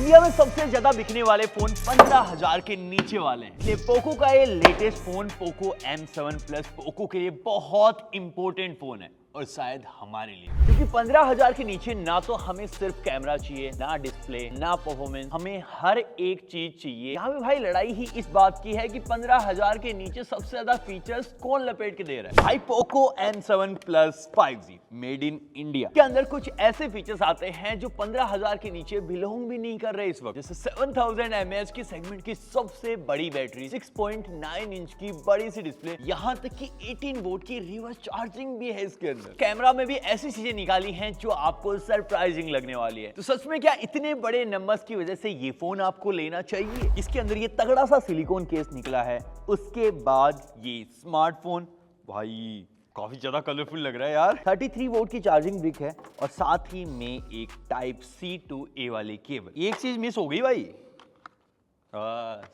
India में सबसे ज्यादा बिकने वाले फोन 15,000 के नीचे वाले हैं। इसलिए पोको का ये latest phone Poco M7 Plus Poco के लिए बहुत इंपॉर्टेंट फोन है और शायद हमारे लिए, क्योंकि 15,000 के नीचे ना तो हमें सिर्फ कैमरा चाहिए, ना डिस्प्ले, ना परफॉर्मेंस, हमें हर एक चीज चाहिए। यहाँ पे भाई लड़ाई ही इस बात की है कि 15,000 के नीचे सबसे ज्यादा फीचर्स कौन लपेट के दे रहा है। भाई Poco M7 Plus 5G made in India के अंदर कुछ ऐसे फीचर्स आते हैं जो 15,000 के नीचे बिलोंग भी नहीं कर रहे इस वक्त, जैसे 7000 mAh की सेगमेंट की सबसे बड़ी बैटरी, 6.9 इंच की बड़ी सी डिस्प्ले, यहाँ तक कि 18 वोल्ट की रिवर्स चार्जिंग भी है इसके अंदर। कैमरा में भी ऐसी चीजें निकाली हैं जो आपको सरप्राइजिंग लगने वाली है। तो सच में क्या इतने बड़े नंबर्स की वजह से ये फोन आपको लेना चाहिए? इसके अंदर ये तगड़ा सा सिलिकॉन केस निकला है, उसके बाद ये स्मार्टफोन भाई काफी ज्यादा कलरफुल लग रहा है यार। 33 वोल्ट की चार्जिंग ब्रिक है और साथ ही में एक Type-C to A वाली केबल। एक चीज मिस हो गई भाई,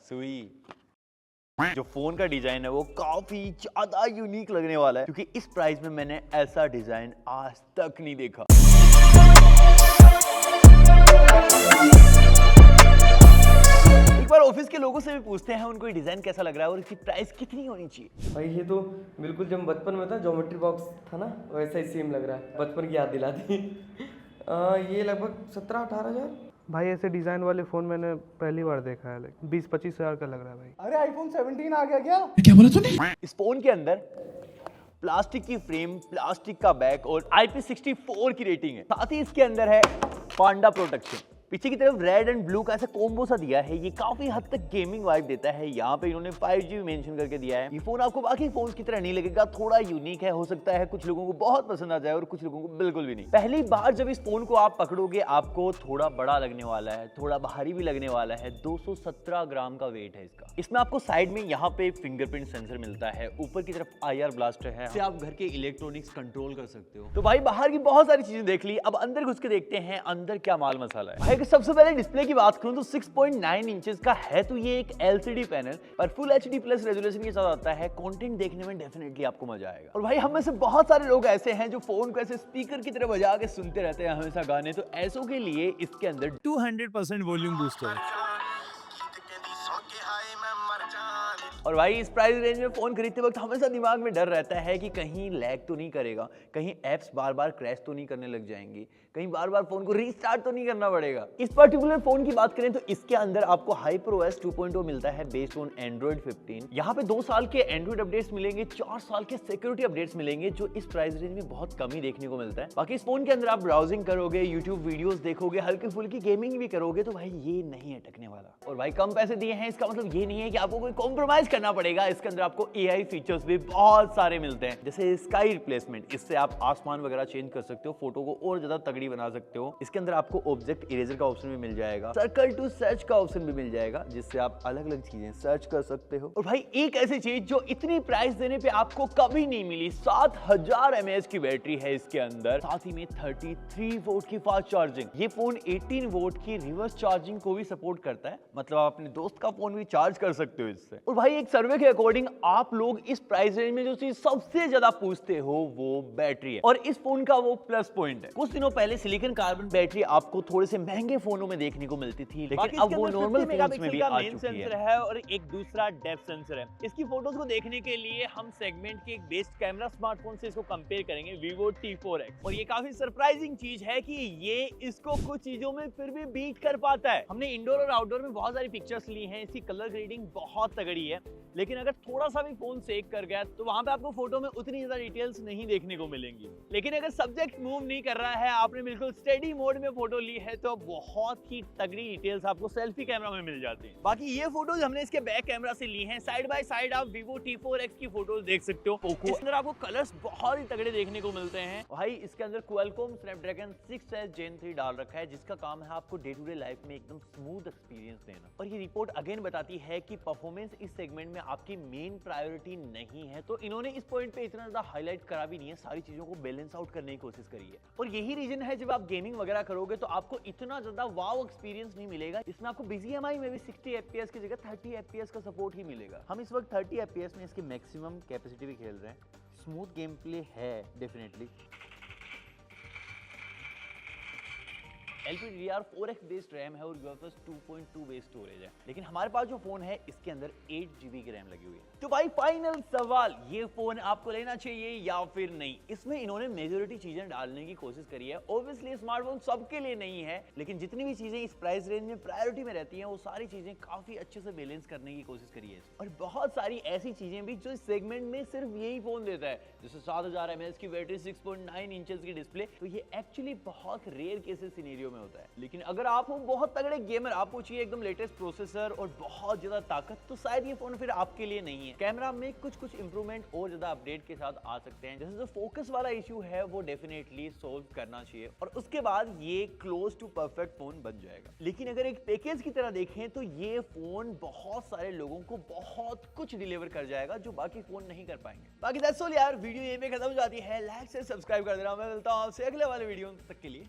सुई। जो फोन का डिजाइन है वो काफी ज्यादा यूनिक लगने वाला है, क्योंकि इस प्राइस में मैंने ऐसा डिजाइन आज तक नहीं देखा। एक बार ऑफिस के लोगों से भी पूछते हैं उनको ये डिजाइन कैसा लग रहा है और इसकी प्राइस कितनी होनी चाहिए। भाई ये तो बिल्कुल जब बचपन में था ज्योमेट्री बॉक्स था ना, वैसा ही सेम लग रहा है, बचपन की याद दिलाती। ये लगभग 17-18 हज़ार। भाई ऐसे डिजाइन वाले फोन मैंने पहली बार देखा है, 20-25 हज़ार का लग रहा है भाई। अरे आईफोन 17 आ गया क्या बोला तूने? इस फोन के अंदर प्लास्टिक की फ्रेम, प्लास्टिक का बैक और IP64 की रेटिंग है। साथ ही इसके अंदर है पांडा प्रोटेक्शन। पीछे की तरफ रेड एंड ब्लू का ऐसा कॉम्बो सा दिया है, ये काफी हद तक गेमिंग वाइब देता है। यहाँ पे इन्होंने 5G भी मेंशन करके दिया है। ये फोन आपको बाकी फोन्स की तरह नहीं लगेगा, थोड़ा यूनिक है। हो सकता है कुछ लोगों को बहुत पसंद आ जाए और कुछ लोगों को बिल्कुल भी नहीं। पहली बार जब इस फोन को आप पकड़ोगे आपको थोड़ा बड़ा लगने वाला है, थोड़ा भारी भी लगने वाला है। 217 ग्राम का वेट है इसका। इसमें आपको साइड में यहाँ पे फिंगरप्रिंट सेंसर मिलता है, ऊपर की तरफ IR ब्लास्टर है, इससे आप घर के इलेक्ट्रॉनिक्स कंट्रोल कर सकते हो। तो भाई बाहर की बहुत सारी चीजें देख ली, अब अंदर घुस के देखते हैं अंदर क्या माल मसाला है। भाई सबसे पहले डिस्प्ले की बात करूं तो 6.9 इंचेस का है, तो ये एक LCD पैनल पर फुल HD प्लस रेजोल्यूशन के साथ आता है। कंटेंट देखने में डेफिनेटली आपको मजा आएगा। और भाई हम में से बहुत सारे लोग ऐसे हैं जो फोन को ऐसे स्पीकर की तरह बजा के सुनते रहते हैं हमेशा गाने, तो ऐसों के लिए इसके अंदर 200% वॉल्यूम बूस्टर है। और भाई इस प्राइस रेंज में फोन खरीदते वक्त हमेशा दिमाग में डर रहता है कि कहीं लैग तो नहीं करेगा, कहीं एप्स बार बार क्रैश तो नहीं करने लग जाएंगी, कहीं बार बार फोन को रीस्टार्ट तो नहीं करना पड़ेगा। इस पर्टिकुलर फोन की बात करें तो इसके अंदर आपको HyperOS 2.0 मिलता है बेस्ड ऑन Android 15। यहाँ पे 2 साल के एंड्रॉइड अपडेट्स मिलेंगे, 4 साल के सिक्योरिटी अपडेट्स मिलेंगे, जो इस प्राइस रेंज में बहुत कम ही देखने को मिलता है। बाकी इस फोन के अंदर आप ब्राउजिंग करोगे, यूट्यूब वीडियोस देखोगे, हल्की फुल्की गेमिंग भी करोगे, तो भाई ये नहीं अटकने वाला। और भाई कम पैसे दिए हैं इसका मतलब ये नहीं है कि आपको कोई कॉम्प्रोमाइज करना पड़ेगा। इसके अंदर आपको AI फीचर्स भी बहुत सारे मिलते हैं, जैसे स्काई रिप्लेसमेंट, इससे आप आसमान वगैरह चेंज कर सकते हो, फोटो को और ज्यादा तगड़ी बना सकते हो। इसके अंदर आपको ऑब्जेक्ट इरेजर का ऑप्शन भी मिल जाएगा, सर्कल टू सर्च का ऑप्शन भी मिल जाएगा, जिससे आप अलग अलग चीजें सर्च कर सकते हो। और भाई एक ऐसी चीज जो इतनी प्राइस देने पे आपको कभी नहीं मिली, 7000 mAh की बैटरी है इसके अंदर, साथ ही में 33 वोल्ट की फास्ट चार्जिंग। ये फोन 18 वोल्ट की रिवर्स चार्जिंग को भी सपोर्ट करता है, मतलब आप अपने दोस्त का फोन भी चार्ज कर सकते हो इससे। और भाई एक सर्वे के अकॉर्डिंग आप लोग इस प्राइस रेंज में जो चीज सबसे ज्यादा पूछते हो वो बैटरी है, और इस फोन का वो प्लस पॉइंट है। कुछ दिनों पहले सिलिकॉन कार्बन बैटरी आपको थोड़े से महंगे फोनों में देखने को मिलती थी, लेकिन अब वो नॉर्मल फोन्स में भी आ चुकी है और एक दूसरा डेप्थ सेंसर है। इसकी फोटोज को देखने के लिए हम सेगमेंट के एक बेस्ट कैमरा स्मार्टफोन से इसको कंपेयर करेंगे, Vivo T4X। और ये काफी सरप्राइजिंग चीज है कि ये इसको कुछ चीजों में फिर भी बीट कर पाता है। हमने इंडोर और आउटडोर में बहुत सारी पिक्चर्स ली हैं, इसकी कलर ग्रेडिंग बहुत तगड़ी है, लेकिन अगर थोड़ा सा भी फोन सेक कर गया तो वहां पे आपको फोटो में उतनी ज्यादा डिटेल्स नहीं देखने को मिलेंगी। लेकिन अगर सब्जेक्ट मूव नहीं कर रहा है, आपने बिल्कुल स्टेडी मोड में फोटो ली है, तो बहुत ही तगड़ी डिटेल्स आपको सेल्फी कैमरा में मिल जाती हैं। बाकी ये फोटोज हमने इसके बैक कैमरा से ली हैं, साइड बाय साइड आप Vivo T4X की फोटोज देख सकते हो। इसके अंदर आपको कलर्स बहुत ही तगड़े देखने को मिलते हैं। भाई इसके अंदर Qualcomm Snapdragon 6S Gen 3 डाल रखा है, जिसका काम है आपको डे टू डे लाइफ में एकदम स्मूथ एक्सपीरियंस देना। और ये रिपोर्ट अगेन बताती है कि परफॉर्मेंस इस सेगमेंट में आपकी मेन प्रायोरिटी नहीं है, तो इन्होंने इस पॉइंट पे इतना ज्यादा हाईलाइट करा भी नहीं है, सारी चीजों को बैलेंस आउट करने की कोशिश करी है। और यही रीजन है जब आप गेमिंग वगैरह करोगे तो आपको इतना ज्यादा वाव एक्सपीरियंस नहीं मिलेगा। इसमें आपको BGMI में भी 60 FPS की जगह 30 FPS का सपोर्ट ही मिलेगा। हम इस वक्त 30 FPS में इसकी मैक्सिमम कैपेसिटी भी खेल रहे हैं। स्मूथ गेम प्ले है डेफिनेटली। LPDDR4X बेस्ड रैम है और UFS 2.2 बेस्ड स्टोरेज है। लेकिन हमारे पास जो फोन है इसके अंदर 8 GB की रैम लगी हुई है। तो भाई फाइनल सवाल, ये फोन आपको लेना चाहिए या फिर नहीं? इसमें इन्होंने मेजॉरिटी चीजें डालने की कोशिश करी है। ऑब्वियसली स्मार्टफोन सबके लिए नहीं है, लेकिन जितनी भी चीजें इस प्राइस रेंज में प्रायोरिटी में रहती हैं वो सारी चीजें काफी अच्छे से बैलेंस करने की कोशिश करी है। और बहुत सारी ऐसी चीजें भी जो इस सेगमेंट में सिर्फ यही फोन देता है, जैसे 7000 mAh की बैटरी, 6.9 इंचेस की डिस्प्ले। तो ये एक्चुअली बहुत रेयर केसेस सिनेरियो में होता है। लेकिन अगर आप हो बहुत तगड़े गेमर, आपको चाहिए एकदम लेटेस्ट प्रोसेसर और बहुत ज्यादा ताकत, तो शायद ये फोन फिर आपके लिए नहीं है। कैमरा में कुछ इंप्रूवमेंट और ज्यादा अपडेट के साथ आ सकते हैं, जैसे जो फोकस वाला इशू है वो डेफिनेटली सोल्व करना चाहिए और उसके बाद ये क्लोज टू परफेक्ट फोन बन जाएगा। लेकिन अगर एक पैकेज की तरह देखें तो ये फोन बहुत सारे लोगों को बहुत कुछ डिलीवर कर जाएगा जो बाकी फोन नहीं कर पाएंगे। बाकी दैट्स ऑल यार, वीडियो यहीं पे खत्म हो जाती है। लाइक से सब्सक्राइब कर देना। मैं मिलता हूं आपसे अगले वाले वीडियो तक के लिए।